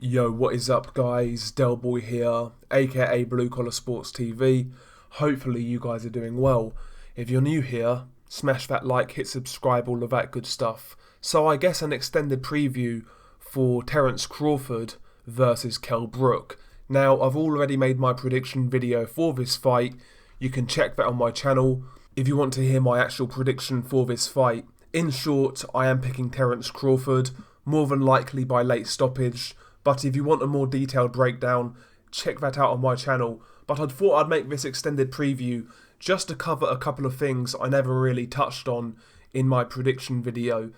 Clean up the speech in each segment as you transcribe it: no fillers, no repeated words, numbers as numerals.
Yo, what is up guys? Delboy here, aka Blue Collar Sports TV. Hopefully you guys are doing well. If you're new here, smash that like, hit subscribe, all of that good stuff. So I guess an extended preview for Terence Crawford versus Kell Brook. Now I've already made my prediction video for this fight. You can check that on my channel if you want to hear my actual prediction for this fight. In short, I am picking Terence Crawford, more than likely by late stoppage. But if you want a more detailed breakdown, check that out on my channel. But I thought I'd make this extended preview just to cover a couple of things I never really touched on in my prediction video.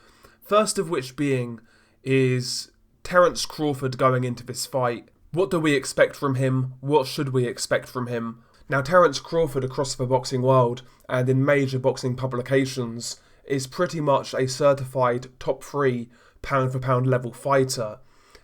First of which being is Terence Crawford going into this fight. What do we expect from him? What should we expect from him? Now, Terence Crawford across the boxing world and in major boxing publications is pretty much a certified top 3 pound for pound level fighter.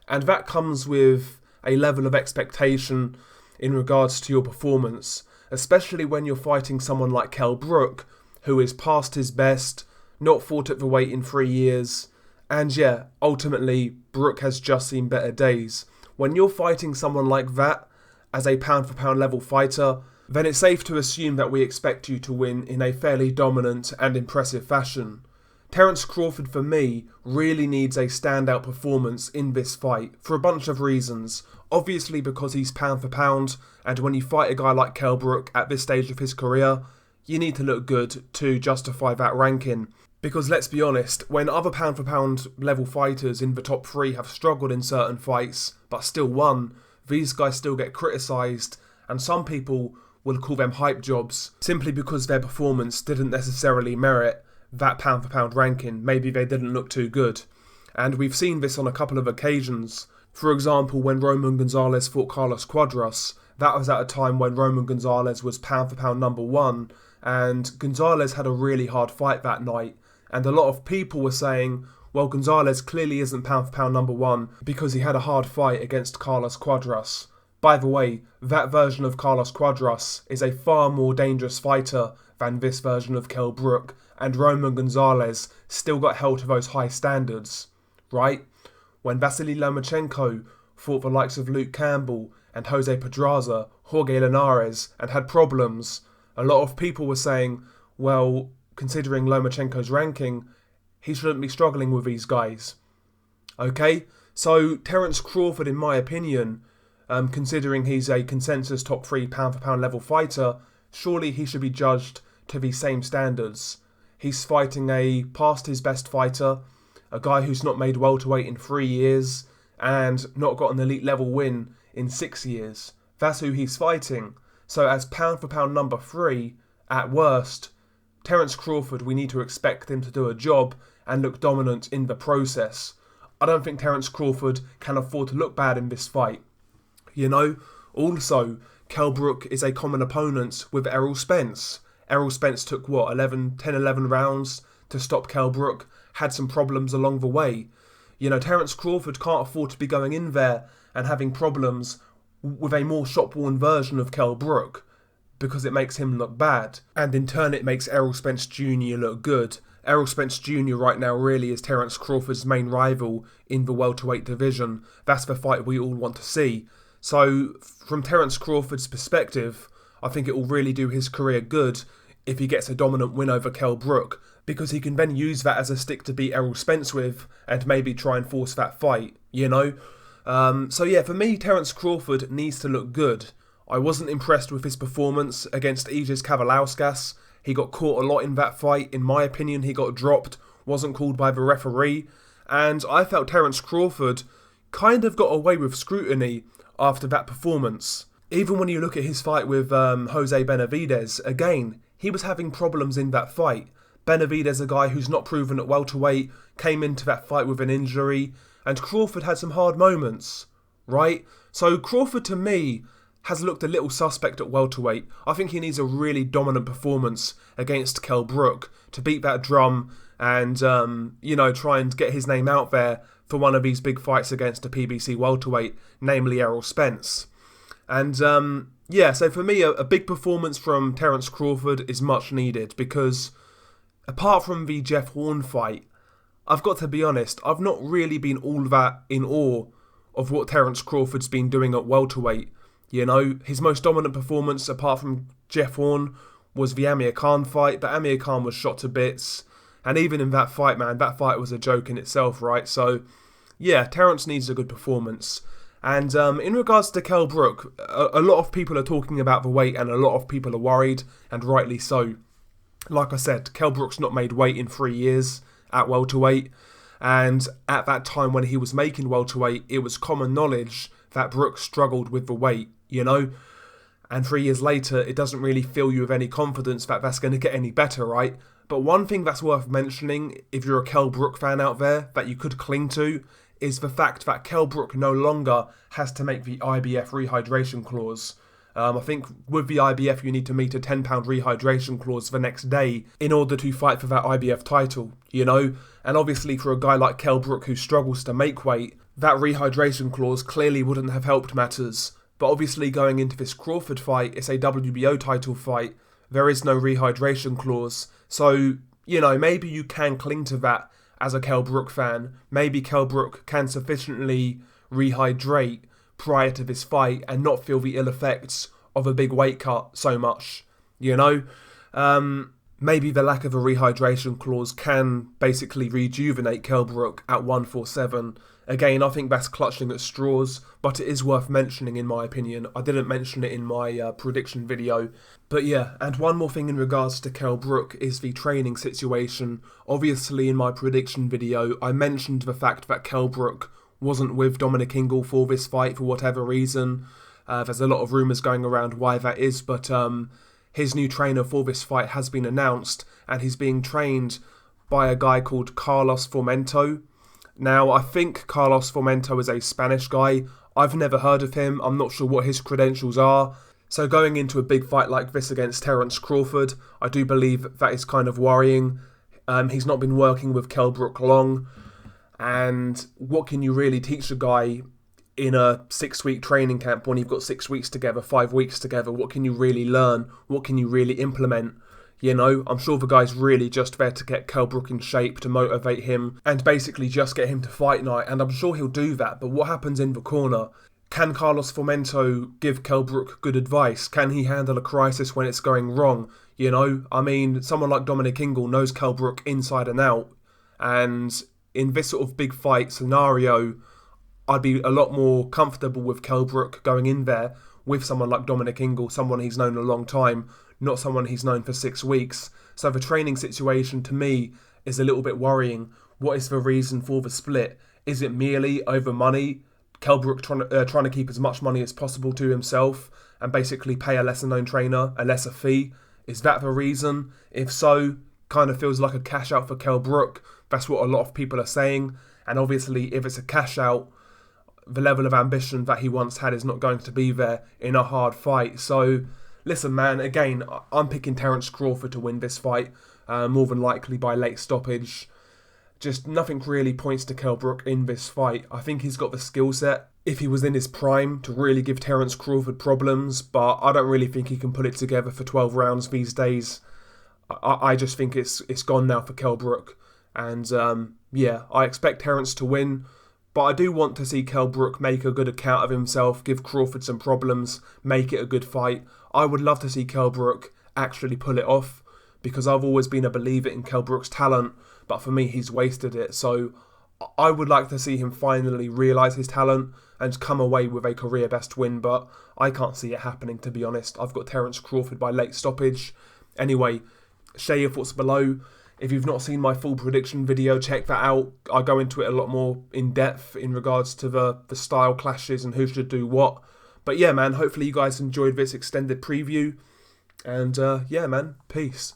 And that comes with a level of expectation in regards to your performance, especially when you're fighting someone like Kell Brook, who is past his best, not fought at the weight in 3 years, and yeah, ultimately, Brook has just seen better days. When you're fighting someone like that, as a pound for pound level fighter, then it's safe to assume that we expect you to win in a fairly dominant and impressive fashion. Terence Crawford, for me, really needs a standout performance in this fight for a bunch of reasons. Obviously because he's pound for pound, and when you fight a guy like Kell Brook at this stage of his career, you need to look good to justify that ranking. Because let's be honest, when other pound for pound level fighters in the top 3 have struggled in certain fights, but still won, these guys still get criticised, and some people will call them hype jobs, simply because their performance didn't necessarily merit that pound for pound ranking. Maybe they didn't look too good. And we've seen this on a couple of occasions. For example, when Roman Gonzalez fought Carlos Cuadras, that was at a time when Roman Gonzalez was pound for pound number 1, and Gonzalez had a really hard fight that night. And a lot of people were saying, well, Gonzalez clearly isn't pound for pound number 1 because he had a hard fight against Carlos Cuadras. By the way, that version of Carlos Cuadras is a far more dangerous fighter than this version of Kell Brook, and Roman Gonzalez still got held to those high standards, right? When Vasily Lomachenko fought the likes of Luke Campbell and Jose Pedraza, Jorge Linares, and had problems, a lot of people were saying, well, considering Lomachenko's ranking, he shouldn't be struggling with these guys. Okay, so Terence Crawford, in my opinion, considering he's a consensus top 3 pound for pound level fighter, surely he should be judged to these same standards. He's fighting a past his best fighter, a guy who's not made welterweight in 3 years, and not got an elite level win in 6 years. That's who he's fighting. So as pound for pound number 3, at worst, Terence Crawford, we need to expect him to do a job and look dominant in the process. I don't think Terence Crawford can afford to look bad in this fight. You know, also, Kell Brook is a common opponent with Errol Spence. Errol Spence took, 10, 11 rounds to stop Kell Brook, had some problems along the way. You know, Terence Crawford can't afford to be going in there and having problems with a more shop-worn version of Kell Brook, because it makes him look bad. And in turn, it makes Errol Spence Jr. look good. Errol Spence Jr. right now really is Terence Crawford's main rival in the welterweight division. That's the fight we all want to see. So, from Terence Crawford's perspective, I think it will really do his career good if he gets a dominant win over Kell Brook, because he can then use that as a stick to beat Errol Spence with and maybe try and force that fight, you know? So yeah, for me, Terence Crawford needs to look good. I wasn't impressed with his performance against Aegis Kavalauskas. He got caught a lot in that fight. In my opinion, he got dropped, wasn't called by the referee, and I felt Terence Crawford kind of got away with scrutiny after that performance. Even when you look at his fight with Jose Benavidez, again, he was having problems in that fight. Benavidez, a guy who's not proven at welterweight, came into that fight with an injury, and Crawford had some hard moments, right? So Crawford, to me, has looked a little suspect at welterweight. I think he needs a really dominant performance against Kell Brook to beat that drum and, try and get his name out there for one of these big fights against a PBC welterweight, namely Errol Spence. And, so for me, a big performance from Terence Crawford is much needed, because apart from the Jeff Horn fight, I've got to be honest, I've not really been all that in awe of what Terence Crawford's been doing at welterweight. You know, his most dominant performance, apart from Jeff Horn, was the Amir Khan fight, but Amir Khan was shot to bits. And even in that fight, man, that fight was a joke in itself, right? So, yeah, Terence needs a good performance. And in regards to Kell Brook, a lot of people are talking about the weight and a lot of people are worried, and rightly so. Like I said, Kell Brook's not made weight in 3 years at welterweight. And at that time when he was making welterweight, it was common knowledge that Brook struggled with the weight, you know? And 3 years later, it doesn't really fill you with any confidence that that's going to get any better, right? But one thing that's worth mentioning, if you're a Kell Brook fan out there, that you could cling to, is the fact that Kell Brook no longer has to make the IBF rehydration clause. I think with the IBF you need to meet a £10 rehydration clause the next day in order to fight for that IBF title, you know? And obviously for a guy like Kell Brook who struggles to make weight, that rehydration clause clearly wouldn't have helped matters. But obviously going into this Crawford fight, it's a WBO title fight, there is no rehydration clause. So, you know, maybe you can cling to that as a Kell Brook fan. Maybe Kell Brook can sufficiently rehydrate prior to this fight and not feel the ill effects of a big weight cut so much, you know? Maybe the lack of a rehydration clause can basically rejuvenate Kell Brook at 147. Again, I think that's clutching at straws, but it is worth mentioning in my opinion. I didn't mention it in my prediction video. But yeah, and one more thing in regards to Kell Brook is the training situation. Obviously in my prediction video, I mentioned the fact that Kell Brook wasn't with Dominic Ingle for this fight for whatever reason. There's a lot of rumours going around why that is, but his new trainer for this fight has been announced, and he's being trained by a guy called Carlos Formento. Now, I think Carlos Formento is a Spanish guy. I've never heard of him. I'm not sure what his credentials are. So going into a big fight like this against Terence Crawford, I do believe that is kind of worrying. He's not been working with Kell Brook long. And what can you really teach a guy in a 6-week training camp when you've got 6 weeks together, 5 weeks together? What can you really learn? What can you really implement? You know, I'm sure the guy's really just there to get Kell Brook in shape, to motivate him, and basically just get him to fight night, and I'm sure he'll do that. But what happens in the corner? Can Carlos Formento give Kell Brook good advice? Can he handle a crisis when it's going wrong? You know, I mean, someone like Dominic Ingle knows Kell Brook inside and out, and in this sort of big fight scenario, I'd be a lot more comfortable with Kell Brook going in there with someone like Dominic Ingle, someone he's known a long time, not someone he's known for 6 weeks. So the training situation to me is a little bit worrying. What is the reason for the split? Is it merely over money? Kell Brook trying to keep as much money as possible to himself and basically pay a lesser known trainer a lesser fee? Is that the reason? If so, kind of feels like a cash out for Kell Brook. That's what a lot of people are saying. And obviously if it's a cash out, the level of ambition that he once had is not going to be there in a hard fight. So, listen, man, again, I'm picking Terence Crawford to win this fight, more than likely by late stoppage. Just nothing really points to Kell Brook in this fight. I think he's got the skill set, if he was in his prime, to really give Terence Crawford problems, but I don't really think he can put it together for 12 rounds these days. I just think it's gone now for Kell Brook. And, yeah, I expect Terence to win. But I do want to see Kell Brook make a good account of himself, give Crawford some problems, make it a good fight. I would love to see Kell Brook actually pull it off, because I've always been a believer in Kell Brook's talent, but for me he's wasted it. So I would like to see him finally realise his talent and come away with a career best win, but I can't see it happening, to be honest. I've got Terence Crawford by late stoppage. Anyway, share your thoughts below. If you've not seen my full prediction video, check that out. I go into it a lot more in depth in regards to the style clashes and who should do what. But yeah, man, hopefully you guys enjoyed this extended preview. And yeah, man, peace.